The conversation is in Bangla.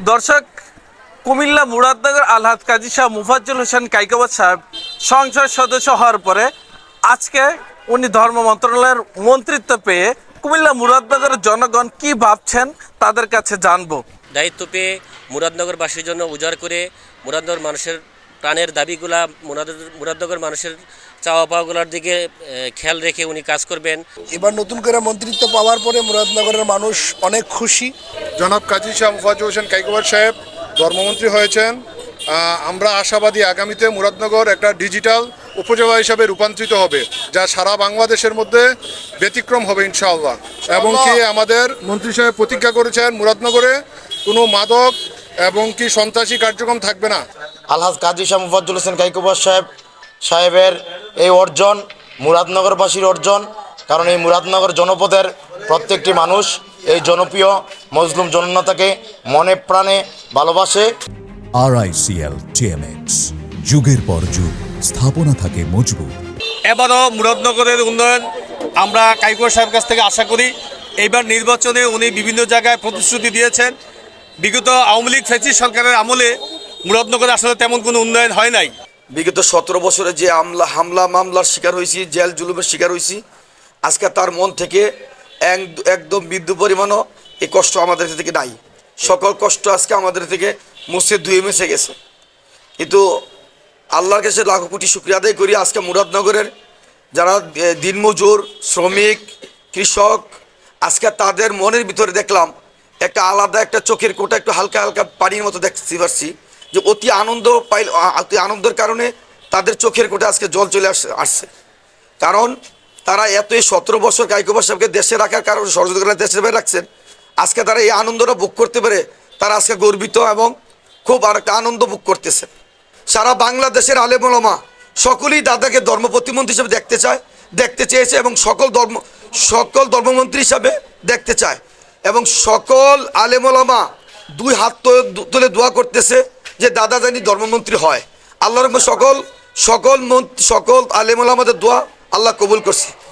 দর্শক, কুমিল্লা মুরাদনগর আলহাজ কাজী শাহ মুফাজ্জল হোসেন কাইকোবাদ সাহেব সংসদ সদস্য হওয়ার পরে আজকে উনি ধর্ম মন্ত্রণালয়ের মন্ত্রিত্ব পেয়ে কুমিল্লা মুরাদনগরের জনগণ কি ভাবছেন তাদের কাছে জানবো। দায়িত্ব পেয়ে মুরাদনগরবাসীর জন্য উজাড় করে মুরাদনগর মানুষের প্রাণের দাবিগুলা মুরাদনগর মানুষের চাওয়া পাওয়াগুলোর দিকে খেয়াল রেখে উনি কাজ করবেন। এবার নতুন করে মন্ত্রিত্ব পাওয়ার পরে মুরাদনগরের মানুষ অনেক খুশি। জনাব কাজী শাহ মুফাজ্জল হোসেন কাইকোবাদ সাহেব ধর্মমন্ত্রী হয়েছেন। আমরা আশাবাদী আগামীতে মুরাদনগর একটা ডিজিটাল উপজেলা হিসাবে রূপান্তরিত হবে, যা সারা বাংলাদেশের মধ্যে ব্যতিক্রম হবে ইনশাআল্লাহ। এবং কি আমাদের মন্ত্রী সাহেব প্রতিজ্ঞা করেছেন মুরাদনগরে কোনো মাদক এবং কি সন্ত্রাসী কার্যক্রম থাকবে না। আলহাজ কাজী শাহ মুফাজ্জল হোসেন কাইকোবাদ সাহেবের এই অর্জন মুরাদনগরবাসীর অর্জন, কারণ এই মুরাদনগর জনপদের প্রত্যেকটি মানুষ এই জনপ্রিয় মজলুম জননেতাকে মনে প্রাণে ভালোবাসে। RICL TMX, যুগের পর যুগ স্থাপনা থাকে মজবুত। এবারও মুরাদনগরের উন্নয়ন আমরা কাইকোবাদ সাহেবের কাছ থেকে আশা করি। এইবার নির্বাচনে উনি বিভিন্ন জায়গায় প্রতিশ্রুতি দিয়েছেন। বিগত আওয়ামী লীগ ফ্যাসিস্ট সরকারের আমলে মুরাদনগরে আসলে তেমন কোনো উন্নয়ন হয় নাই। বিগত 17 বছরে যে হামলা মামলার শিকার হয়েছি, জেল জুলুমের শিকার হয়েছি, আজকে তার মন থেকে একদম বিন্দু পরিমাণও এই কষ্ট আমাদের থেকে নাই। সকল কষ্ট আজকে আমাদের থেকে মুছে ধুয়ে মেছে গেছে। কিন্তু আল্লাহর কাছে লাখো কোটি শুকরিয়া আদায় করি, আজকে মুরাদনগরের যারা দিনমজুর, শ্রমিক, কৃষক, আজকে তাদের মনের ভিতরে দেখলাম একটা আলাদা একটা চোখের কোটা, একটু হালকা হালকা পানির মতো দেখতে পারছি যে অতি আনন্দের কারণে তাদের চোখের কোটে আজকে জল চলে আসছে। কারণ তারা এতই 17 বছর কাইকোবাদ সাহেবকে দেশে রাখার কারণে, সহযোগিতা দেশে বাইরে রাখছেন, আজকে তারা এই আনন্দটা ভোগ করতে পেরে তারা আজকে গর্বিত এবং খুব আর একটা আনন্দ ভোগ করতেছে। সারা বাংলাদেশের আলেম ওলামা সকলেই দাদাকে ধর্ম প্রতিমন্ত্রী হিসেবে দেখতে চেয়েছে এবং সকল ধর্মমন্ত্রী হিসাবে দেখতে চায় এবং সকল আলেম ওলামা দুই হাত তুলে দোয়া করতেছে যে দাদা জানি ধর্মমন্ত্রী হয়। আল্লাহর সকল আলেম ওলামাদের দোয়া আল্লাহ কবুল করছে।